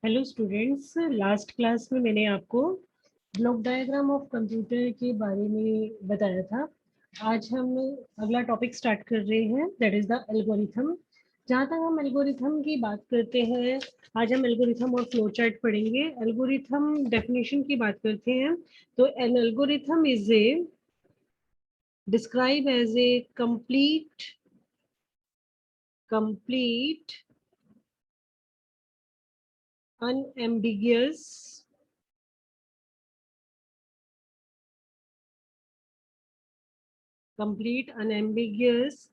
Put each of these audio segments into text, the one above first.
Hello students, last class में मैंने आपको ब्लॉक डायग्राम ऑफ कंप्यूटर के बारे में बताया था। आज हम अगला टॉपिक स्टार्ट कर रहे हैं, दैट इज द एल्गोरिथम। जहाँ तक हम एल्गोरिथम की बात करते हैं, आज हम एल्गोरिथम और फ्लो चार्ट पढ़ेंगे। एल्गोरिथम डेफिनेशन की बात करते हैं तो an algorithm is a describe as a complete unambiguous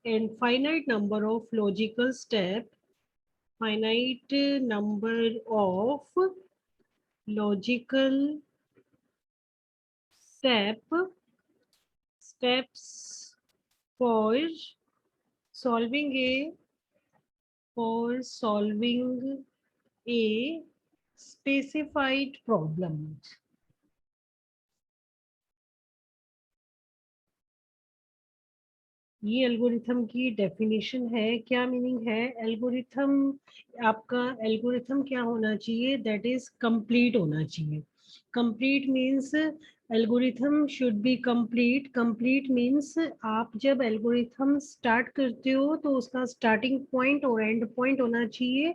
and finite number of logical steps steps for solving a specified problem. ये एल्गोरिथम की डेफिनेशन है। क्या मीनिंग है एल्गोरिथम? आपका एल्गोरिथम क्या होना चाहिए? दैट इज कंप्लीट होना चाहिए। Complete means algorithm should be complete. Complete means आप जब एल्गोरिथम स्टार्ट करते हो तो उसका स्टार्टिंग पॉइंट और एंड पॉइंट होना चाहिए।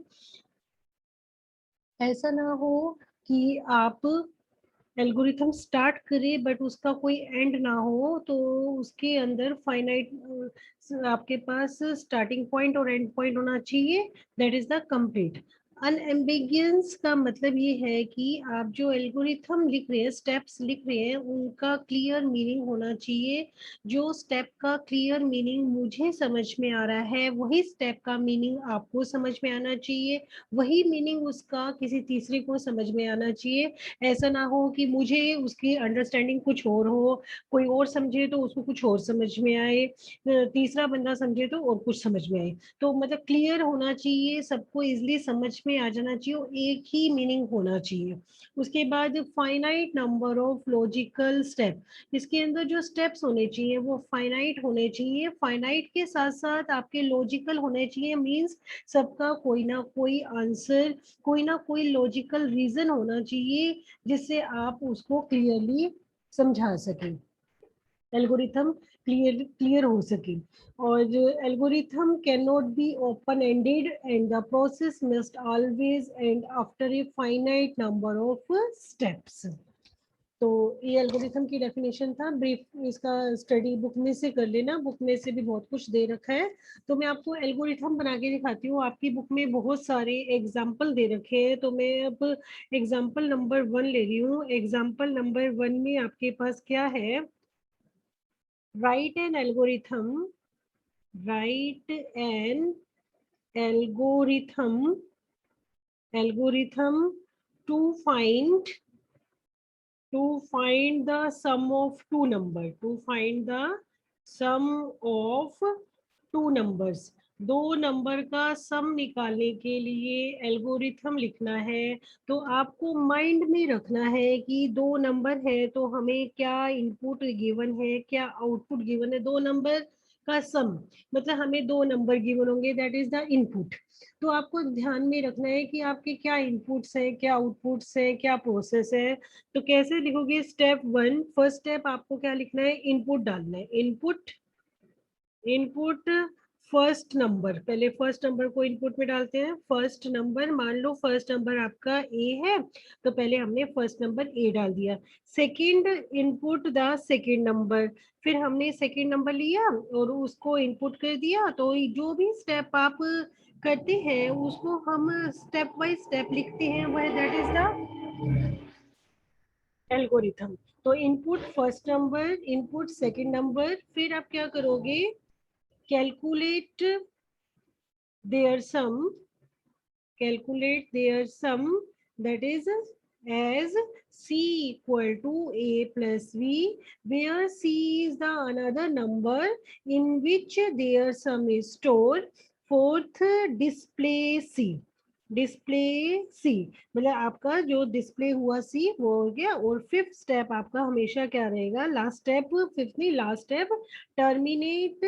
ऐसा ना हो कि आप एल्गोरिथम स्टार्ट करे बट उसका कोई एंड ना हो, तो उसके अंदर फाइनाइट आपके पास स्टार्टिंग पॉइंट और एंड पॉइंट होना चाहिए। That is the complete. Unambiguous का मतलब ये है कि आप जो एल्गोरिथम लिख रहे हैं, स्टेप्स लिख रहे हैं, उनका क्लियर मीनिंग होना चाहिए। जो स्टेप का क्लियर मीनिंग मुझे समझ में आ रहा है, वही स्टेप का मीनिंग आपको समझ में आना चाहिए, वही मीनिंग उसका किसी तीसरे को समझ में आना चाहिए। ऐसा ना हो कि मुझे उसकी अंडरस्टैंडिंग कुछ और हो, कोई और समझे तो उसको कुछ और समझ में आए, तीसरा बंदा समझे तो और कुछ समझ में आए। तो मतलब क्लियर होना चाहिए, सबको इजीली समझ में आ जाना चाहिए और एक ही मीनिंग होना चाहिए। उसके बाद finite number of logical step. इसके अंदर जो स्टेप्स होने चाहिए वो फाइनाइट होने चाहिए। फाइनाइट के साथ साथ आपके लॉजिकल होने चाहिए। मींस सबका कोई ना कोई आंसर, कोई ना कोई लॉजिकल रीजन होना चाहिए जिससे आप उसको क्लियरली समझा सकें, एल्गोरिथम क्लियर हो सके। और algorithm can not be open ended and the process must always and after a finite number of steps. तो ये एल्गोरिथम की डेफिनेशन था ब्रीफ। इसका स्टडी बुक में से कर लेना, बुक में से भी बहुत कुछ दे रखा है। तो मैं आपको एल्गोरिथम बना के दिखाती हूँ। आपकी बुक में बहुत सारे एग्जाम्पल दे रखे हैं, तो मैं अब एग्जाम्पल नंबर 1 ले रही हूँ। एग्जाम्पल नंबर 1 में आपके पास क्या है? Write an algorithm, write an algorithm algorithm to find the sum of two number, to find the sum of two numbers। दो नंबर का सम निकालने के लिए एल्गोरिथम लिखना है। तो आपको माइंड में रखना है कि दो नंबर है तो हमें क्या इनपुट गिवन है, क्या आउटपुट गिवन है। दो नंबर का सम मतलब हमें दो नंबर गिवन होंगे, दैट इज द इनपुट। तो आपको ध्यान में रखना है कि आपके क्या इनपुट्स हैं, क्या आउटपुट्स हैं, क्या प्रोसेस है। तो कैसे लिखोगे? स्टेप 1, फर्स्ट स्टेप आपको क्या लिखना है? इनपुट डालना है। इनपुट फर्स्ट नंबर, पहले फर्स्ट नंबर को इनपुट में डालते हैं। फर्स्ट नंबर, मान लो फर्स्ट नंबर आपका ए है, तो पहले हमने फर्स्ट नंबर ए डाल दिया। Second input the second number, फिर हमने सेकंड नंबर लिया और उसको इनपुट कर दिया। तो जो भी स्टेप आप करते हैं उसको हम स्टेप बाय स्टेप लिखते हैं, वह दैट इज द एल्गोरिथम। तो input first number, input second number, फिर आप क्या करोगे? Calculate their sum, that is as c equal to a plus v, where c is the another number in which their sum is stored। fourth, display C मतलब आपका जो display हुआ सी वो हो गया। और फिफ्थ स्टेप आपका हमेशा क्या रहेगा? लास्ट स्टेप, फिफ्थ नहीं last step, terminate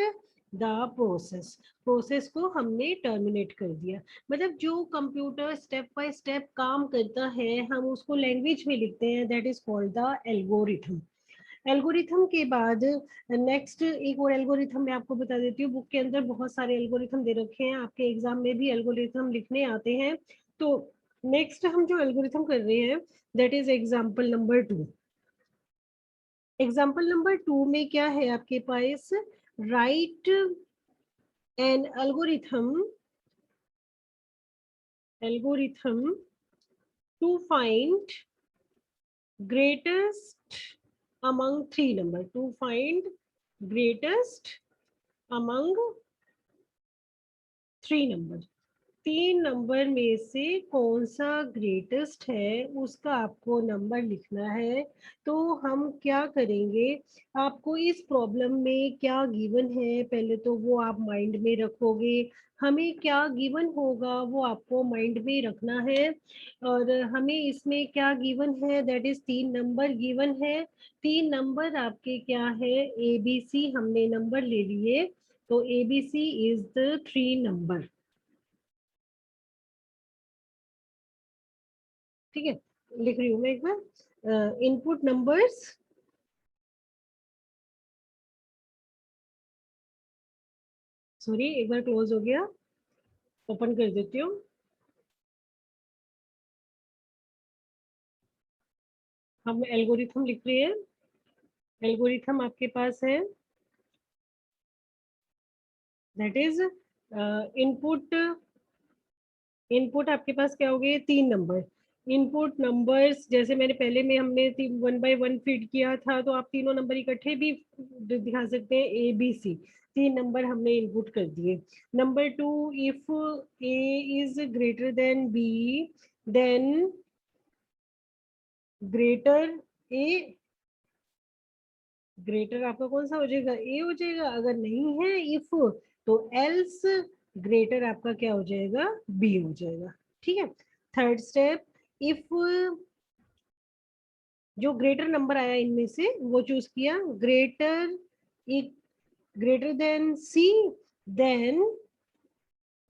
the process को हमने टर्मिनेट कर दिया। मतलब जो कंप्यूटर स्टेप बाय स्टेप काम करता है हम उसको लैंग्वेज में लिखते हैं, that is called the algorithm. Algorithm के बाद नेक्स्ट एक और एल्गोरिथम मैं आपको बता देती हूँ। बुक के अंदर बहुत सारे एल्गोरिथम दे रखे हैं, आपके एग्जाम में भी एल्गोरिथम लिखने आते हैं। तो नेक्स्ट हम जो एल्गोरिथम कर रहे हैं that is example number 2। Example number 2 में क्या है आपके पास, write an algorithm to find greatest among three number, to find greatest among three number। 3 number में से कौन सा ग्रेटेस्ट है उसका आपको नंबर लिखना है। तो हम क्या करेंगे, आपको इस प्रॉब्लम में क्या गिवन है पहले तो वो आप माइंड में रखोगे। हमें क्या गिवन होगा वो आपको माइंड में रखना है। और हमें इसमें क्या गिवन है, दैट इज 3 नंबर गिवन है। 3 नंबर आपके क्या है, ए बी सी हमने नंबर ले लिए। तो A B C is the 3 number. ठीक है, लिख रही हूँ मैं एक बार। इनपुट नंबर्स, सॉरी एक बार क्लोज हो गया, ओपन कर देती हूँ। हम एल्गोरिथम लिख रहे हैं। एल्गोरिथम आपके पास है, दैट इज इनपुट। इनपुट आपके पास क्या हो गए, 3 नंबर। इनपुट नंबर्स जैसे मैंने पहले में हमने 1 बाय 1 फीड किया था, तो आप तीनों नंबर इकट्ठे भी दिखा सकते हैं, ए बी सी। 3 नंबर हमने इनपुट कर दिए। Number 2, if A is greater than B then greater A, greater आपका कौन सा हो जाएगा, ए हो जाएगा। अगर नहीं है इफ, तो एल्स ग्रेटर आपका क्या हो जाएगा, बी हो जाएगा। ठीक है। थर्ड स्टेप, इफ जो ग्रेटर नंबर आया इनमें से वो चूज किया, greater greater than C, then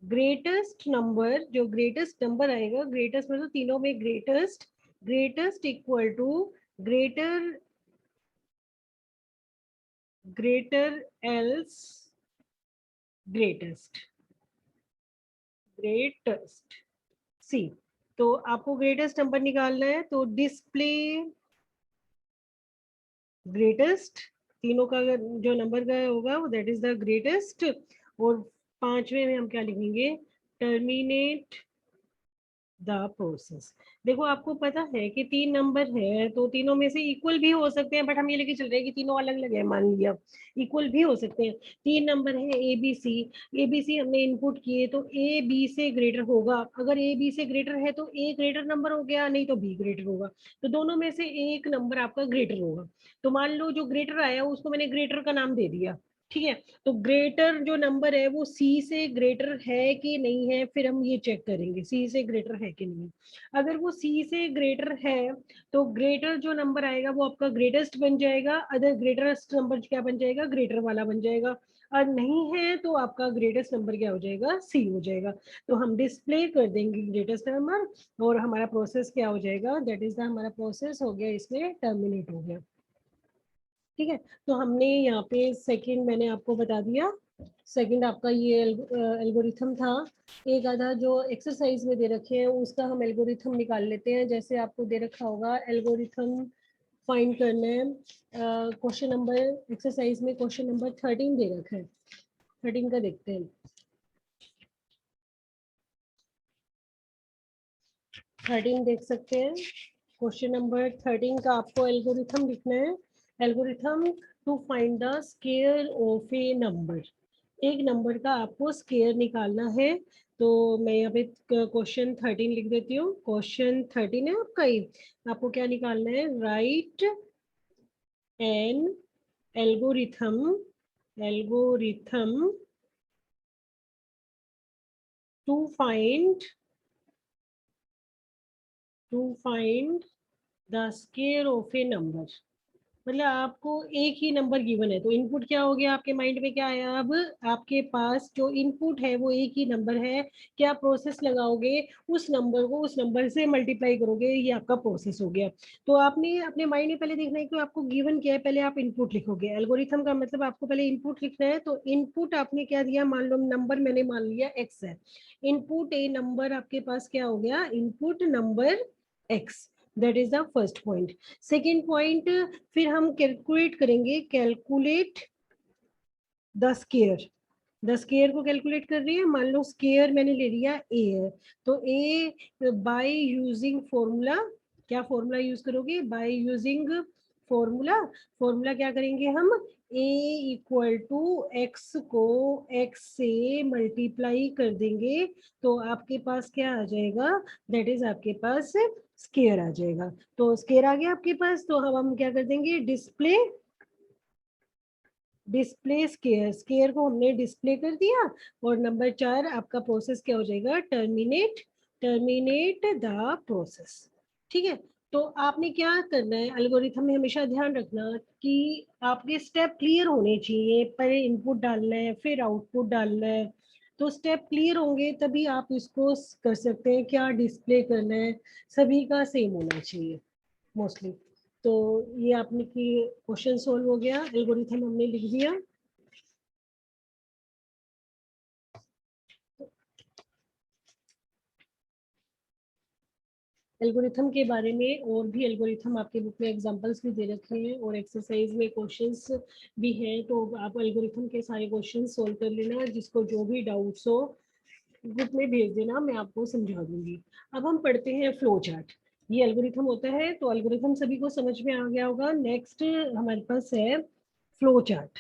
greatest number, जो ग्रेटेस्ट नंबर आएगा, ग्रेटेस्ट मतलब तीनों में greatest, greatest equal to greater greater else greatest, greatest C. तो आपको ग्रेटेस्ट नंबर निकालना है, तो डिस्प्ले ग्रेटेस्ट, तीनों का जो नंबर का होगा वो दैट इज द ग्रेटेस्ट। और 5वें में हम क्या लिखेंगे, टर्मिनेट द प्रोसेस। देखो आपको पता है कि 3 नंबर है तो तीनों में से इक्वल भी हो सकते हैं, बट हम ये लेके चल रहे हैं कि तीनों अलग अलग है, मान लिया इक्वल भी हो सकते हैं। 3 नंबर है ए बी सी, ए बी सी हमने इनपुट किए तो ए बी से ग्रेटर होगा। अगर ए बी से ग्रेटर है तो ए ग्रेटर नंबर हो गया, नहीं तो बी ग्रेटर होगा। तो दोनों में से एक नंबर आपका ग्रेटर होगा। तो मान लो जो ग्रेटर आया उसको मैंने ग्रेटर का नाम दे दिया। ठीक है, तो ग्रेटर जो नंबर है वो सी से ग्रेटर है कि नहीं है, फिर हम ये चेक करेंगे सी से ग्रेटर है कि नहीं। अगर वो सी से ग्रेटर है तो ग्रेटर जो नंबर आएगा वो आपका ग्रेटेस्ट बन जाएगा, अदर ग्रेटेस्ट नंबर क्या बन जाएगा, ग्रेटर वाला बन जाएगा। और नहीं है तो आपका ग्रेटेस्ट नंबर क्या हो जाएगा, सी हो जाएगा। तो हम डिस्प्ले कर देंगे ग्रेटेस्ट नंबर और हमारा प्रोसेस क्या हो जाएगा, दैट इज द हमारा प्रोसेस हो गया, इसमें टर्मिनेट हो गया। ठीक है, तो हमने यहाँ पे सेकंड मैंने आपको बता दिया। सेकंड आपका ये एल्गोरिथम था। एक आधा जो एक्सरसाइज में दे रखे हैं उसका हम एल्गोरिथम निकाल लेते हैं। जैसे आपको दे रखा होगा एल्गोरिथम फाइंड करना है, क्वेश्चन नंबर एक्सरसाइज में क्वेश्चन नंबर 13 दे रखा है। 13 का देखते हैं। 13 देख सकते हैं। क्वेश्चन नंबर 13 का आपको एल्गोरिथम लिखना है। Algorithm to find the square of a number. एक नंबर का आपको स्केयर निकालना है। तो मैं यहाँ पे क्वेश्चन 13 लिख देती हूँ। क्वेश्चन 13 है आपका ही। आपको क्या निकालना है, write an algorithm, algorithm to find, to find the square of a number. मतलब आपको एक ही नंबर गिवन है, तो इनपुट क्या हो गया आपके माइंड में, क्या आया अब, आपके पास जो इनपुट है वो एक ही नंबर है, क्या प्रोसेस लगाओगे, उस नंबर को उस नंबर से मल्टीप्लाई करोगे, ये आपका प्रोसेस हो गया। तो आपने अपने माइंड में पहले देखना है कि आपको गिवन क्या है, पहले आप इनपुट लिखोगे। एल्गोरिथम का मतलब आपको पहले इनपुट लिखना है, तो इनपुट आपने क्या दिया, मान लो नंबर मैंने मान लिया एक्स है, इनपुट ए नंबर आपके पास क्या हो गया, input number x, that is the first point. Second point, फिर हम कैलकुलेट करेंगे, calculate the square. The square को कैलकुलेट कर रही है, मान लो स्केयर मैंने ले लिया ए है, तो ए बाय यूजिंग फॉर्मूला, क्या फॉर्मूला यूज करोगे, बाय यूजिंग फॉर्मूला। फॉर्मूला क्या करेंगे हम, ए इक्वल टू एक्स को एक्स से मल्टीप्लाई कर देंगे, तो आपके पास क्या आ जाएगा, दैट इज आपके पास स्केयर आ जाएगा। तो स्केयर आ गया आपके पास, तो हम क्या कर देंगे, डिस्प्ले, डिस्प्ले स्केयर, स्केयर को हमने डिस्प्ले कर दिया। और नंबर 4 आपका प्रोसेस क्या हो जाएगा, टर्मिनेट, टर्मिनेट द प्रोसेस। ठीक है, तो आपने क्या करना है, एल्गोरिथम में हमेशा ध्यान रखना कि आपके स्टेप क्लियर होने चाहिए, पहले इनपुट डालना है फिर आउटपुट डालना है, तो स्टेप क्लियर होंगे तभी आप इसको कर सकते हैं, क्या डिस्प्ले करना है, सभी का सेम होना चाहिए मोस्टली। तो ये आपने की क्वेश्चन सोल्व हो गया, एल्गोरिथम हमने लिख दिया। एल्गोरिथम के बारे में और भी एल्गोरिथम आपके बुक में एग्जांपल्स भी दे रखे हैं और एक्सरसाइज में क्वेश्चंस भी हैं, तो आप एल्गोरिथम के सारे क्वेश्चन सोल्व कर लेना, जिसको जो भी डाउट्स हो ग्रुप में भेज देना, मैं आपको समझा दूंगी। अब हम पढ़ते हैं फ्लो चार्ट। ये एल्गोरिथम होता है, तो एल्गोरिथम सभी को समझ में आ गया होगा। नेक्स्ट हमारे पास है फ्लो चार्ट।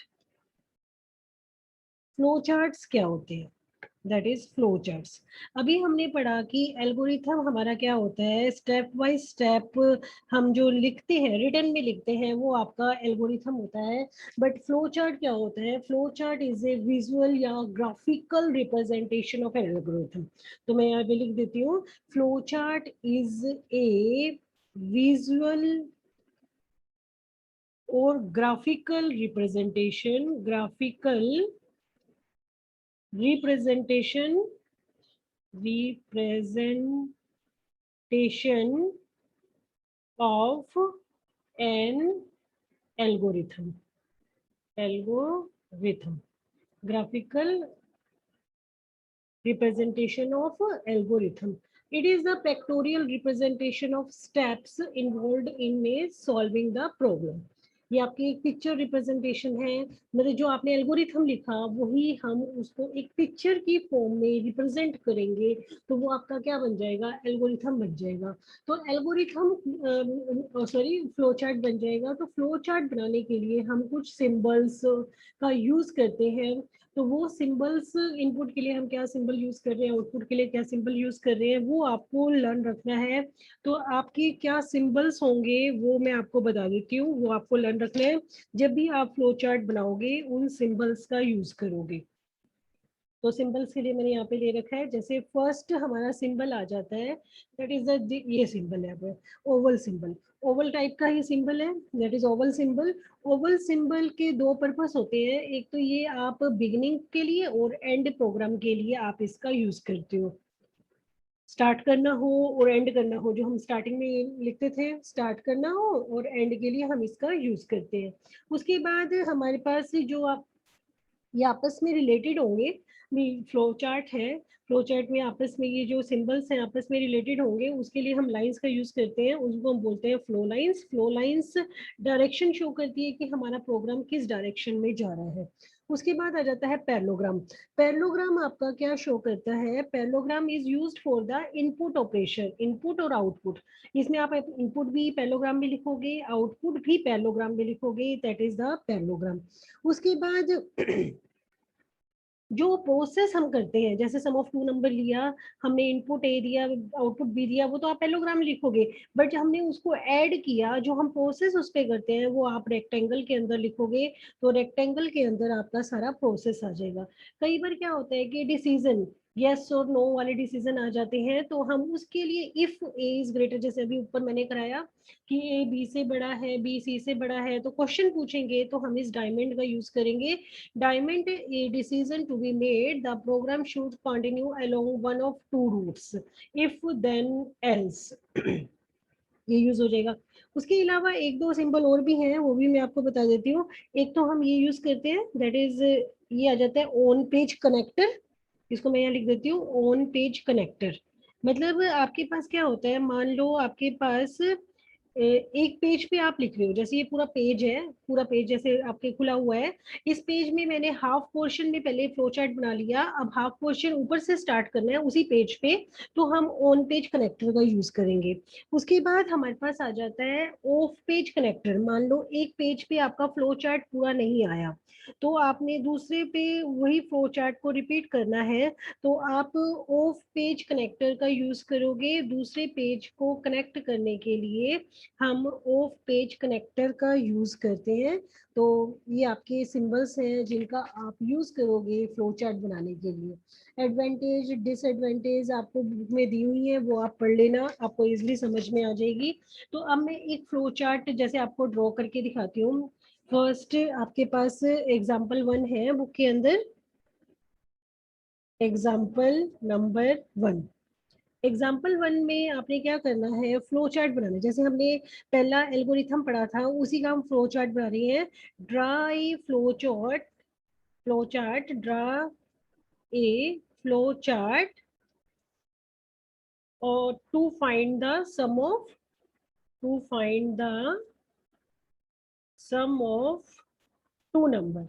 फ्लो चार्ट्स क्या होते हैं, दैट इज फ्लो चार्ट्स। अभी हमने पढ़ा कि एल्गोरिथम हमारा क्या होता है, स्टेप बाय स्टेप हम जो लिखते हैं, रिटर्न में लिखते हैं, वो आपका एल्गोरिथम होता है। बट फ्लो चार्ट क्या होता है, flow chart is a visual या ग्राफिकल रिप्रेजेंटेशन ऑफ एल्गोरिथम। तो मैं यहाँ पे लिख देती हूँ, flow chart is a visual और graphical representation, graphical representation, representation of an algorithm, algorithm, graphical representation of algorithm. It is the pictorial representation of steps involved in a solving the problem. ये आपकी एक picture representation है, मतलब जो आपने algorithm लिखा वही हम उसको एक पिक्चर की फॉर्म में रिप्रेजेंट करेंगे, तो वो आपका क्या बन जाएगा, एल्गोरिथम बन जाएगा। तो एल्गोरिथम सॉरी फ्लो चार्ट बन जाएगा। तो फ्लो चार्ट बनाने के लिए हम कुछ सिंबल्स का यूज करते हैं, तो वो सिंबल्स, इनपुट के लिए हम क्या सिंबल यूज कर रहे हैं, आउटपुट के लिए क्या सिंबल यूज कर रहे हैं, वो आपको लर्न रखना है। तो आपके क्या सिंबल्स होंगे वो मैं आपको बता देती हूँ, वो आपको लर्न रखना है। जब भी आप फ्लो चार्ट बनाओगे उन सिंबल्स का यूज करोगे। तो सिंबल्स के लिए मैंने यहाँ पे ले रखा है, जैसे फर्स्ट हमारा सिंबल आ जाता है, दैट इज द, ये सिंबल है ओवल सिंबल, ओवल टाइप का ही सिंबल है, that is Oval symbol. Oval symbol के दो पर्पस होते हैं, एक तो ये आप बिगिनिंग के लिए और एंड प्रोग्राम के लिए आप इसका यूज करते हो, स्टार्ट करना हो और एंड करना हो, जो हम स्टार्टिंग में लिखते थे, स्टार्ट करना हो और एंड के लिए हम इसका यूज करते हैं। उसके बाद हमारे पास जो आप, ये आपस में रिलेटेड होंगे, फ्लो चार्ट है, फ्लो चार्ट में आपस में ये जो सिंबल्स हैं आपस में रिलेटेड होंगे, उसके लिए हम लाइंस का यूज करते हैं, उसको हम बोलते हैं flow lines. Flow lines direction show करती है कि हमारा प्रोग्राम किस डायरेक्शन में जा रहा है। उसके बाद आ जाता है पैरेललोग्राम। पैरेललोग्राम आपका क्या शो करता है, parallelogram is used for the input operation, input और आउटपुट। इसमें आप इनपुट भी पैरेललोग्राम में लिखोगे, आउटपुट भी पैरेललोग्राम में लिखोगे, दैट इज द पैरेललोग्राम। उसके बाद जो प्रोसेस हम करते हैं, जैसे सम ऑफ टू नंबर लिया, हमने इनपुट ए दिया आउटपुट बी दिया, वो तो आप पैरेललोग्राम लिखोगे, बट जब हमने उसको ऐड किया, जो हम प्रोसेस उस पे करते हैं वो आप रेक्टेंगल के अंदर लिखोगे, तो रेक्टेंगल के अंदर आपका सारा प्रोसेस आ जाएगा। कई बार क्या होता है कि डिसीजन, यस और नो वाले डिसीजन आ जाते हैं, तो हम उसके लिए इफ ए इज ग्रेटर, जैसे अभी ऊपर मैंने कराया कि ए बी से बड़ा है, बी सी से बड़ा है, तो क्वेश्चन पूछेंगे तो हम इस डायमंड का यूज करेंगे। Diamond a decision to be made, the program should continue along one of two routes, if then else. ये यूज हो जाएगा। उसके अलावा एक दो सिंबल और भी हैं, वो भी मैं आपको बता देती हूँ। एक तो हम ये यूज करते हैं, दैट इज ये आ जाता है ऑन पेज कनेक्टर। इसको मैं यहाँ लिख देती हूँ, ऑन पेज कनेक्टर। मतलब आपके पास क्या होता है, मान लो आपके पास एक पेज पे आप लिख रहे हो, जैसे ये पूरा पेज है, पूरा पेज जैसे आपके खुला हुआ है। इस पेज में मैंने हाफ पोर्शन में पहले फ्लो चार्ट बना लिया, अब हाफ पोर्शन ऊपर से स्टार्ट करना है उसी पेज पे, तो हम ऑन पेज कनेक्टर का यूज करेंगे। उसके बाद हमारे पास आ जाता है ऑफ पेज कनेक्टर। मान लो एक पेज पे आपका फ्लो चार्ट पूरा नहीं आया, तो आपने दूसरे पे वही फ्लो चार्ट को रिपीट करना है, तो आप ऑफ पेज कनेक्टर का यूज करोगे। दूसरे पेज को कनेक्ट करने के लिए हम ऑफ पेज कनेक्टर का यूज करते हैं। तो ये आपके सिंबल्स हैं जिनका आप यूज करोगे फ्लो चार्ट बनाने के लिए। एडवांटेज डिसएडवांटेज आपको बुक में दी हुई है, वो आप पढ़ लेना, आपको इजीली समझ में आ जाएगी। तो अब मैं एक फ्लो चार्ट जैसे आपको ड्रॉ करके दिखाती हूँ। फर्स्ट आपके पास एग्जाम्पल 1 है बुक के अंदर, एग्जाम्पल नंबर 1। एग्जाम्पल 1 में आपने क्या करना है, फ्लो चार्ट बनाना है। जैसे हमने पहला एल्गोरिथम पढ़ा था, उसी का हम फ्लो चार्ट बना रहे हैं। Draw a flow chart draw a flow chart और to find the sum of, to find the sum of two number.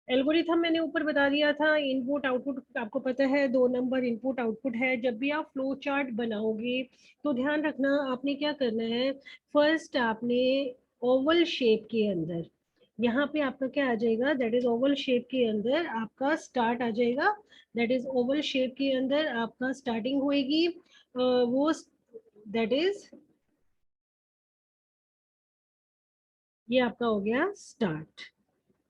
Algorithm मैंने ऊपर बता दिया था, इनपुट आउटपुट आपको पता है, 2 नंबर इनपुट आउटपुट है। जब भी आप फ्लो चार्ट बनाओगे तो ध्यान रखना आपने क्या करना है। फर्स्ट आपने ओवल शेप के अंदर, यहाँ पे आपका क्या आ जाएगा, दैट इज ओवल शेप के अंदर आपका स्टार्ट आ जाएगा। दैट इज ओवल शेप के अंदर आपका स्टार्टिंग होएगी। वो दैट इज, ये आपका हो गया स्टार्ट।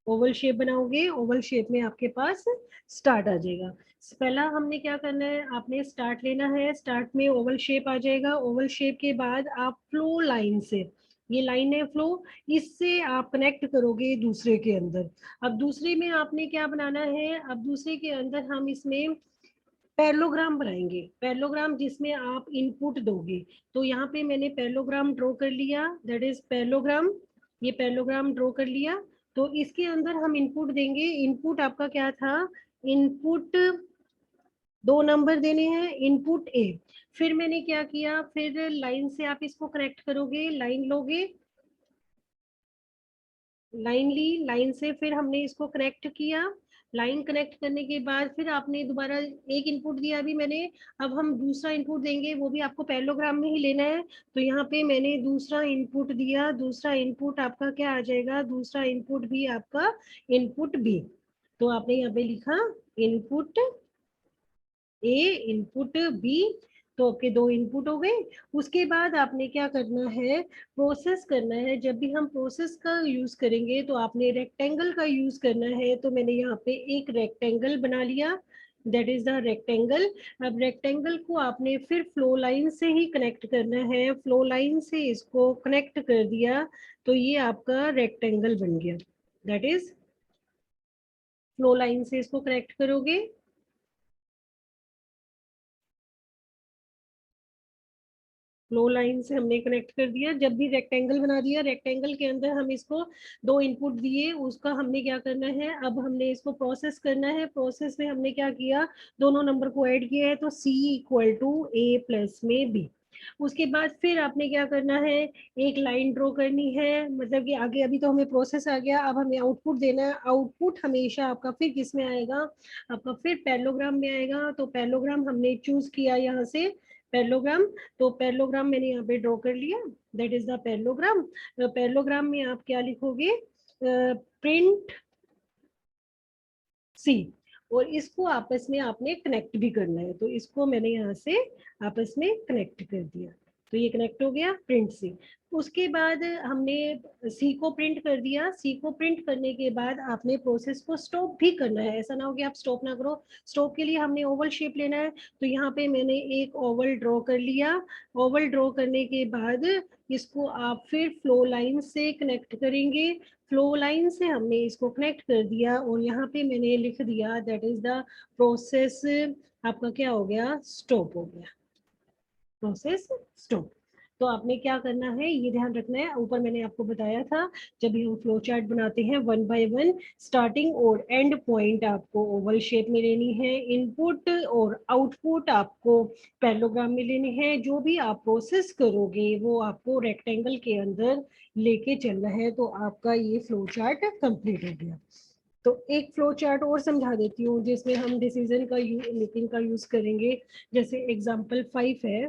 ओवल शेप बनाओगे, ओवल शेप में आपके पास स्टार्ट आ जाएगा। पहला हमने क्या करना है, आपने स्टार्ट लेना है, स्टार्ट में ओवल शेप आ जाएगा। ओवल शेप के बाद आप फ्लो लाइन से, ये लाइन है फ्लो, इससे आप कनेक्ट करोगे दूसरे के अंदर। अब दूसरे में आपने क्या बनाना है, अब दूसरे के अंदर हम इसमें पैरेललोग्राम बनाएंगे, पैरेललोग्राम जिसमें आप इनपुट दोगे। तो यहाँ पे मैंने पैरेललोग्राम ड्रॉ कर लिया, दैट इज पैरेललोग्राम, ये पैरेललोग्राम ड्रॉ कर लिया। तो इसके अंदर हम इनपुट देंगे। इनपुट आपका क्या था, इनपुट 2 नंबर देने हैं, इनपुट ए। फिर मैंने क्या किया, फिर लाइन से आप इसको कनेक्ट करोगे, लाइन लोगे, लाइन ली, लाइन से फिर हमने इसको कनेक्ट किया। लाइन कनेक्ट करने के बाद फिर आपने दोबारा एक इनपुट दिया अभी मैंने, अब हम दूसरा इनपुट देंगे, वो भी आपको पैरेललोग्राम में ही लेना है। तो यहाँ पे मैंने दूसरा इनपुट दिया, दूसरा इनपुट आपका क्या आ जाएगा, दूसरा इनपुट भी आपका इनपुट बी। तो आपने यहाँ पे लिखा इनपुट ए, इनपुट बी, तो आपके 2 इनपुट हो गए। उसके बाद आपने क्या करना है, प्रोसेस करना है। जब भी हम प्रोसेस का यूज करेंगे तो आपने रेक्टेंगल का यूज करना है। तो मैंने यहाँ पे एक रेक्टेंगल बना लिया, दैट इज द रेक्टेंगल। अब रेक्टेंगल को आपने फिर फ्लो लाइन से ही कनेक्ट करना है, फ्लो लाइन से इसको कनेक्ट कर दिया, तो ये आपका रेक्टेंगल बन गया। दैट इज फ्लो लाइन से इसको कनेक्ट करोगे, फ्लो लाइन से हमने कनेक्ट कर दिया। जब भी रेक्टेंगल बना दिया, रेक्टेंगल के अंदर हम इसको 2 इनपुट दिए, उसका हमने क्या करना है, अब हमने इसको प्रोसेस करना है। प्रोसेस में हमने क्या किया, दोनों नंबर को ऐड किया है, तो C equal to A plus में B। उसके बाद फिर आपने क्या करना है, एक लाइन ड्रॉ करनी है, मतलब कि आगे अभी तो हमें प्रोसेस आ गया, अब हमें आउटपुट देना है। आउटपुट हमेशा आपका फिर किस में आएगा, आपका फिर पैरेललोग्राम में आएगा। तो पैरेललोग्राम हमने चूज किया यहाँ से, पैरेललोग्राम। तो पैरेललोग्राम मैंने यहाँ पे ड्रॉ कर लिया, that is the parallelogram. Parallelogram में आप क्या लिखोगे, प्रिंट सी, और इसको आपस में आपने कनेक्ट भी करना है। तो इसको मैंने यहाँ से आपस में कनेक्ट कर दिया। तो ये कनेक्ट हो गया प्रिंट से। उसके बाद हमने सी को प्रिंट कर दिया। सी को प्रिंट करने के बाद आपने प्रोसेस को स्टॉप भी करना है, ऐसा ना हो कि आप स्टॉप ना करो। स्टॉप के लिए हमने ओवल शेप लेना है, तो यहाँ पे मैंने एक ओवल ड्रॉ कर लिया। ओवल ड्रॉ करने के बाद इसको आप फिर फ्लो लाइन से कनेक्ट करेंगे। फ्लो लाइन से हमने इसको कनेक्ट कर दिया और यहाँ पे मैंने लिख दिया दैट इज द प्रोसेस। आपका क्या हो गया, स्टॉप हो गया, प्रोसेस स्टॉप। तो आपने क्या करना है ये ध्यान रखना है। ऊपर मैंने आपको बताया था जब हम फ्लो चार्ट बनाते हैं वन बाय वन, स्टार्टिंग और एंड पॉइंट आपको ओवल शेप में लेनी है। इनपुट और आउटपुट आपको पैरेललोग्राम में लेने हैं। जो भी आप प्रोसेस करोगे वो आपको रेक्टेंगल के अंदर लेके चलना है। तो आपका ये फ्लो चार्ट कंप्लीट हो गया। तो एक फ्लो चार्ट और समझा देती हूँ जिसमें हम डिसीजन का मेकिंग का यूज करेंगे। जैसे एग्जाम्पल 5 है,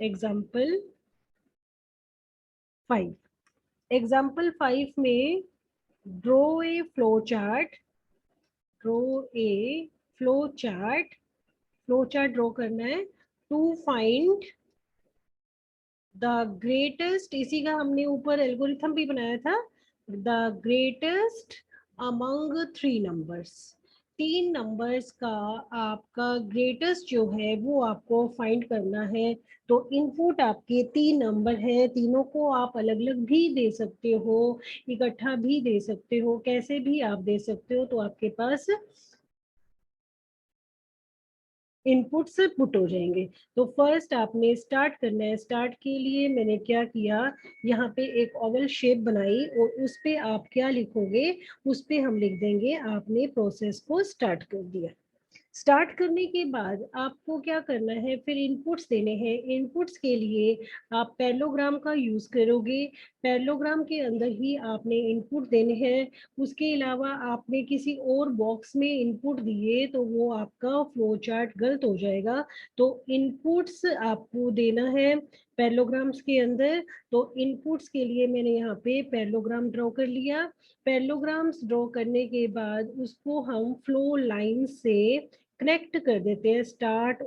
एग्जाम्पल 5। एग्जाम्पल 5 में draw a flow chart, draw a flow chart, flow chart draw करना है टू फाइंड द ग्रेटेस्ट। इसी का हमने ऊपर एल्गोरिथम भी बनाया था, the greatest among three numbers. तीन नंबर्स का आपका ग्रेटेस्ट जो है वो आपको फाइंड करना है। तो इनपुट आपके तीन नंबर है, तीनों को आप अलग अलग भी दे सकते हो, इकट्ठा भी दे सकते हो, कैसे भी आप दे सकते हो। तो आपके पास इनपुट से पुट हो जाएंगे। तो फर्स्ट आपने स्टार्ट करना है। स्टार्ट के लिए मैंने क्या किया, यहाँ पे एक ओवल शेप बनाई और उस पे आप क्या लिखोगे, उस पे हम लिख देंगे आपने प्रोसेस को स्टार्ट कर दिया। स्टार्ट करने के बाद आपको क्या करना है, फिर इनपुट्स देने हैं। इनपुट्स के लिए आप पैरेललोग्राम का यूज करोगे। पैरेललोग्राम के अंदर ही आपने इनपुट देने हैं। उसके अलावा आपने किसी और बॉक्स में इनपुट दिए तो वो आपका फ्लो चार्ट गलत हो जाएगा। तो इनपुट्स आपको देना है पैरेललोग्राम्स के अंदर। तो इनपुट्स के लिए मैंने यहाँ पे पैरेललोग्राम ड्रॉ कर लिया। पैरेललोग्राम्स ड्रॉ करने के बाद उसको हम फ्लो लाइन से कनेक्ट कर देते हैं। स्टार्ट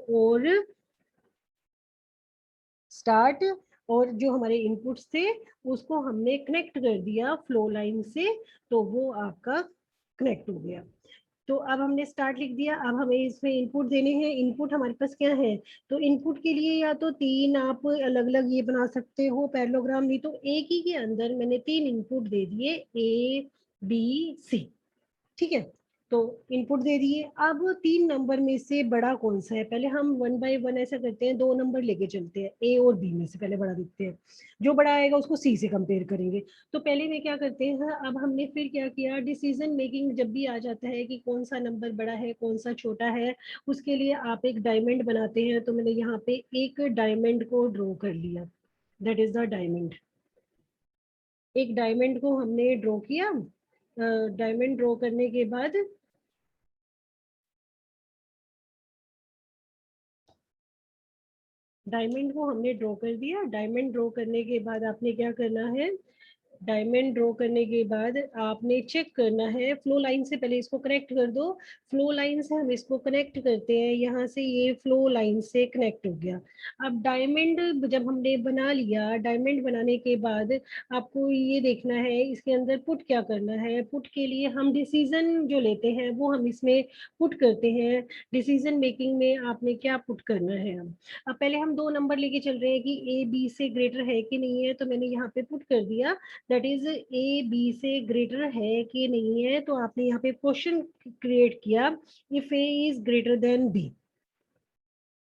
और जो हमारे इनपुट्स थे उसको हमने कनेक्ट कर दिया फ्लो लाइन से, तो वो आपका कनेक्ट हो गया। तो अब हमने स्टार्ट लिख दिया। अब हमें इसमें इनपुट देने हैं। इनपुट हमारे पास क्या है, तो इनपुट के लिए या तो तीन आप अलग अलग ये बना सकते हो पैरेललोग्राम, नहीं तो एक ही के अंदर मैंने तीन इनपुट दे दिए, ए बी सी। ठीक है, तो इनपुट दे दिए। अब तीन नंबर में से बड़ा कौन सा है, पहले हम वन बाय वन ऐसा करते हैं, दो नंबर लेके चलते हैं। ए और बी में से पहले बड़ा देखते हैं, जो बड़ा आएगा उसको सी से कंपेयर करेंगे। तो पहले में क्या करते हैं, अब हमने फिर क्या किया, डिसीजन मेकिंग जब भी आ जाता है कि कौन सा नंबर बड़ा है कौन सा छोटा है, उसके लिए आप एक डायमंड बनाते हैं। तो मैंने यहाँ पे एक डायमंड को ड्रॉ कर लिया, दैट इज द डायमंड। एक डायमंड को हमने ड्रॉ किया। डायमंड ड्रॉ करने के बाद डायमंड को हमने ड्रॉ कर दिया। डायमंड ड्रॉ करने के बाद आपने क्या करना है, डायमंड ड्रॉ करने के बाद आपने चेक करना है, फ्लो लाइन से पहले इसको कनेक्ट कर दो। फ्लो लाइन से हम इसको कनेक्ट करते हैं, यहाँ से ये फ्लो लाइन से कनेक्ट हो गया। अब डायमंड जब हमने बना लिया, डायमंड बनाने के बाद आपको ये देखना है इसके अंदर पुट क्या करना है। पुट के लिए हम डिसीजन जो लेते हैं वो हम इसमें पुट करते हैं। डिसीजन मेकिंग में आपने क्या पुट करना है, अब पहले हम दो नंबर लेके चल रहे हैं कि ए बी से ग्रेटर है कि नहीं है। तो मैंने यहाँ पे पुट कर दिया दैट इज ए बी से ग्रेटर है कि नहीं है। तो आपने यहाँ पे क्वेश्चन क्रिएट किया, if A is greater than B,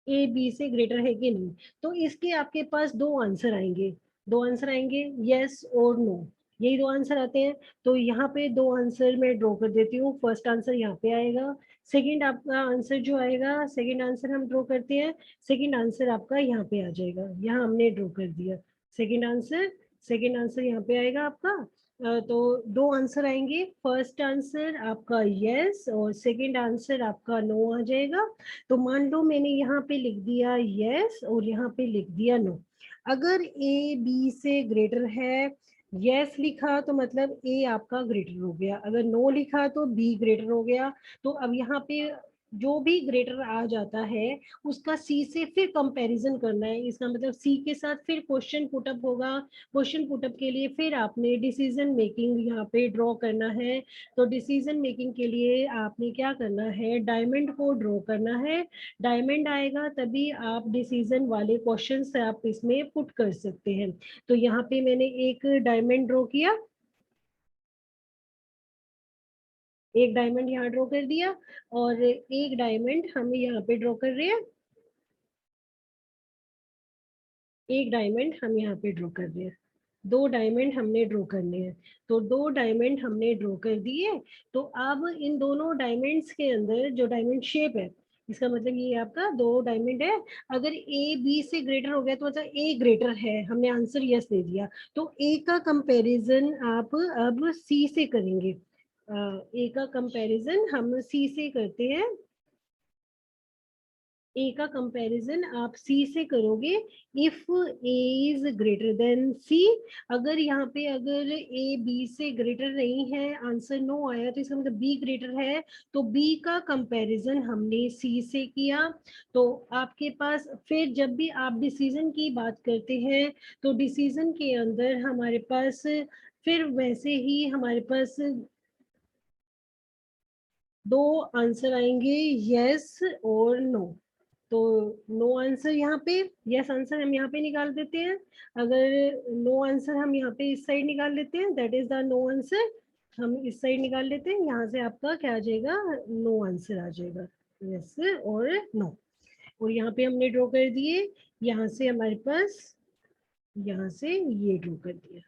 A B से ग्रेटर है कि नहीं। तो इसके आपके पास दो आंसर आएंगे, दो आंसर आएंगे यस और नो, यही दो आंसर आते हैं। तो यहाँ पे दो आंसर मैं ड्रॉ कर देती हूँ। फर्स्ट आंसर यहाँ पे आएगा, सेकंड आपका आंसर जो आएगा, सेकंड आंसर हम ड्रॉ करते हैं, सेकंड आंसर आपका यहाँ पे आ जाएगा। यहाँ हमने ड्रॉ कर दिया सेकंड आंसर, सेकंड आंसर यहाँ पे आएगा आपका। तो दो आंसर आएंगे, फर्स्ट आंसर आपका यस और सेकंड आंसर आपका नो आ जाएगा। तो मान लो मैंने यहाँ पे लिख दिया यस और यहाँ पे लिख दिया नो। अगर ए बी से ग्रेटर है, यस लिखा तो मतलब ए आपका ग्रेटर हो गया, अगर नो लिखा तो बी ग्रेटर हो गया। तो अब यहाँ पे जो भी ग्रेटर आ जाता है उसका सी से फिर कंपैरिजन करना है। इसका मतलब सी के साथ फिर क्वेश्चन पुटअप होगा। क्वेश्चन पुटअप के लिए फिर आपने डिसीजन मेकिंग यहाँ पे ड्रॉ करना है। तो डिसीजन मेकिंग के लिए आपने क्या करना है, डायमंड को ड्रॉ करना है। डायमंड आएगा तभी आप डिसीजन वाले क्वेश्चन आप इसमें पुट कर सकते हैं। तो यहाँ पे मैंने एक डायमंड ड्रॉ किया, एक डायमंड यहाँ ड्रॉ कर दिया, और एक डायमंड हम यहाँ पे ड्रॉ कर रहे हैं, एक डायमंड हम यहाँ पे ड्रॉ कर रहे हैं। दो डायमंड हमने ड्रॉ करने हैं। तो दो डायमंड हमने ड्रॉ कर दिए। तो अब इन दोनों डायमंड्स के अंदर जो डायमंड शेप है, इसका मतलब ये आपका दो डायमंड है। अगर ए बी से ग्रेटर हो गया तो मतलब ए ग्रेटर है, हमने आंसर यस दे दिया। तो ए का कंपैरिजन आप अब सी से करेंगे। ए का कंपैरिजन हम सी से करते हैं। ए का कंपैरिजन आप सी से करोगे if A is greater than C. अगर यहाँ पे अगर ए बी से ग्रेटर नहीं है, आंसर नो आया, तो इसका मतलब बी ग्रेटर है। तो बी का कंपैरिजन हमने सी से किया। तो आपके पास फिर जब भी आप डिसीजन की बात करते हैं तो डिसीजन के अंदर हमारे पास फिर वैसे ही हमारे पास दो आंसर आएंगे, यस और नो। तो नो आंसर यहाँ पे, यस आंसर हम यहाँ पे निकाल देते हैं। अगर नो आंसर हम यहाँ पे इस साइड निकाल लेते हैं, that is the no answer. हम इस साइड निकाल लेते हैं, यहाँ से आपका क्या आ जाएगा, नो आंसर आ जाएगा, यस और नो। और यहाँ पे हमने ड्रॉ कर दिए, यहाँ से हमारे पास, यहाँ से ये ड्रॉ कर दिया।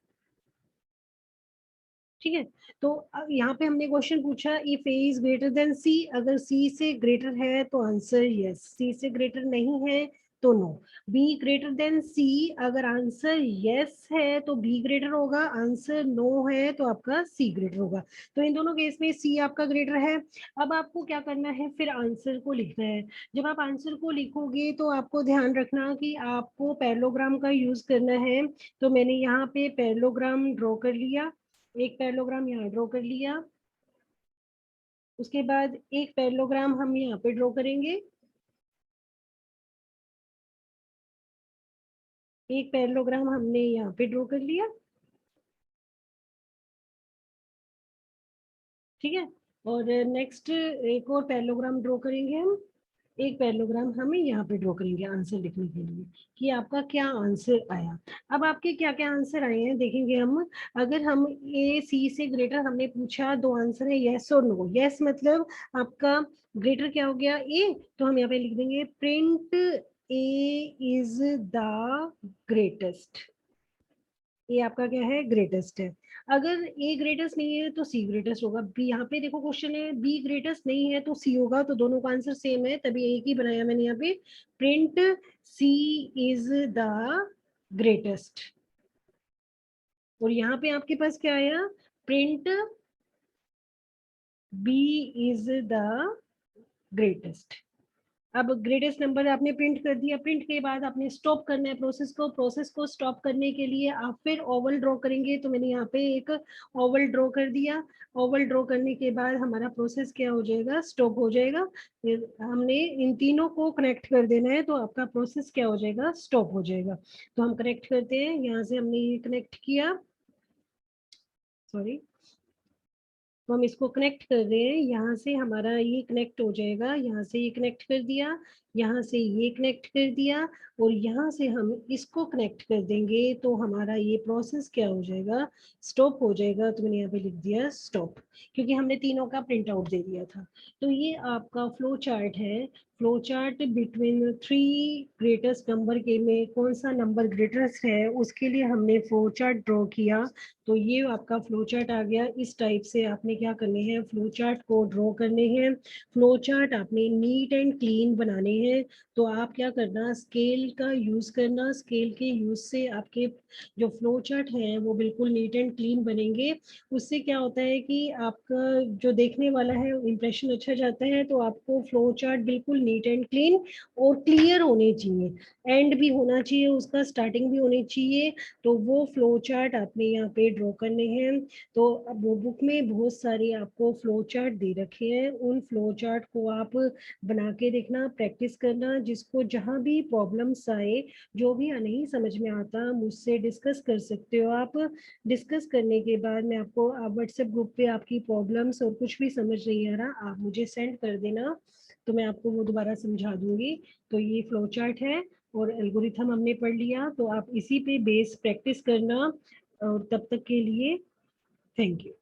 ठीक है। तो अब यहाँ पे हमने क्वेश्चन पूछा if A is greater than C, अगर सी से ग्रेटर है तो आंसर यस, सी से ग्रेटर नहीं है तो no. Be greater than C, अगर आंसर यस है तो बी ग्रेटर होगा, आंसर नो है तो आपका सी ग्रेटर होगा। तो इन दोनों केस में सी आपका ग्रेटर है। अब आपको क्या करना है, फिर आंसर को लिखना है। जब आप आंसर को लिखोगे तो आपको ध्यान रखना कि आपको पैरेललोग्राम का यूज करना है। तो मैंने यहाँ पे पैरेललोग्राम ड्रॉ कर लिया, एक पैरेललोग्राम यहाँ ड्रॉ कर लिया। उसके बाद एक पैरेललोग्राम हम यहाँ पे ड्रॉ करेंगे, एक पैरेललोग्राम हमने यहाँ पे ड्रॉ कर लिया। ठीक है। और नेक्स्ट एक और पैरेललोग्राम ड्रॉ करेंगे हम, एक पैरेललोग्राम हमें यहाँ पे ड्रॉ करेंगे आंसर लिखने के लिए कि आपका क्या आंसर आया। अब आपके क्या क्या आंसर आए हैं देखेंगे हम। अगर हम ए सी से ग्रेटर हमने पूछा, दो आंसर है यस और नो। यस मतलब आपका ग्रेटर क्या हो गया, ए, तो हम यहाँ पे लिख देंगे print A is the greatest. ये आपका क्या है, ग्रेटेस्ट है। अगर ए ग्रेटेस्ट नहीं है तो सी ग्रेटेस्ट होगा। बी, यहाँ पे देखो क्वेश्चन है बी ग्रेटेस्ट नहीं है तो सी होगा, तो दोनों का आंसर सेम है, तभी एक ही बनाया मैंने यहाँ पे, print C is the greatest. और यहाँ पे आपके पास क्या आया, print B is the greatest. अब ग्रेटेस्ट नंबर आपने प्रिंट कर दिया, प्रिंट के बाद आपने स्टॉप करना है प्रोसेस को। प्रोसेस को स्टॉप करने के लिए आप फिर ओवल ड्रॉ करेंगे। तो मैंने यहाँ पे एक ओवल ड्रॉ कर दिया। ओवल ड्रॉ करने के बाद हमारा प्रोसेस क्या हो जाएगा, स्टॉप हो जाएगा। फिर हमने इन तीनों को कनेक्ट कर देना है, तो आपका प्रोसेस क्या हो जाएगा, स्टॉप हो जाएगा। तो हम कनेक्ट करते हैं, यहाँ से हमने ये कनेक्ट किया, सॉरी, तो हम इसको कनेक्ट कर रहे हैं। यहाँ से हमारा ये कनेक्ट हो जाएगा, यहाँ से ये कनेक्ट कर दिया, यहाँ से ये कनेक्ट कर दिया, और यहाँ से हम इसको कनेक्ट कर देंगे, तो हमारा ये प्रोसेस क्या हो जाएगा, स्टॉप हो जाएगा। तो मैंने यहाँ पे लिख दिया स्टॉप, क्योंकि हमने तीनों का प्रिंट आउट दे दिया था। तो ये आपका फ्लो चार्ट है। Flow chart between three greatest number के में कौन सा नंबर ग्रेटेस्ट है, उसके लिए हमने फ्लो चार्ट ड्रॉ किया। तो ये आपका फ्लो चार्ट आ गया। इस टाइप से आपने क्या करने हैं, फ्लो चार्ट को ड्रॉ करने हैं। फ्लो चार्ट आपने नीट एंड क्लीन बनाने हैं। हैं, तो आप क्या करना, स्केल का यूज करना। स्केल के यूज से आपके जो फ्लो चार्ट है वो बिल्कुल नीट एंड क्लीन बनेंगे। उससे क्या होता है कि आपका जो देखने वाला है इंप्रेशन अच्छा जाता है, तो आपको फ्लो चार्ट बिल्कुल नीट एंड क्लीन और क्लियर होने चाहिए। एंड भी होना चाहिए उसका, स्टार्टिंग भी होनी चाहिए। तो वो फ्लो चार्ट आपने यहाँ पे ड्रॉ करने हैं। तो अब वो बुक में बहुत सारे आपको फ्लो चार्ट दे रखे हैं, उन फ्लो चार्ट को आप बना के देखना, प्रैक्टिस करना। जिसको जहाँ भी प्रॉब्लम्स आए, जो भी नहीं समझ में आता, मुझसे डिस्कस कर सकते हो आप। डिस्कस करने के बाद मैं आपको, आप व्हाट्सएप ग्रुप पे आपकी प्रॉब्लम्स और कुछ भी समझ नहीं आ रहा, आप मुझे सेंड कर देना, तो मैं आपको वो दोबारा समझा दूंगी। तो ये फ्लो चार्ट है और एल्गोरिथम हमने पढ़ लिया, तो आप इसी पे बेस प्रैक्टिस करना। और तब तक के लिए थैंक यू।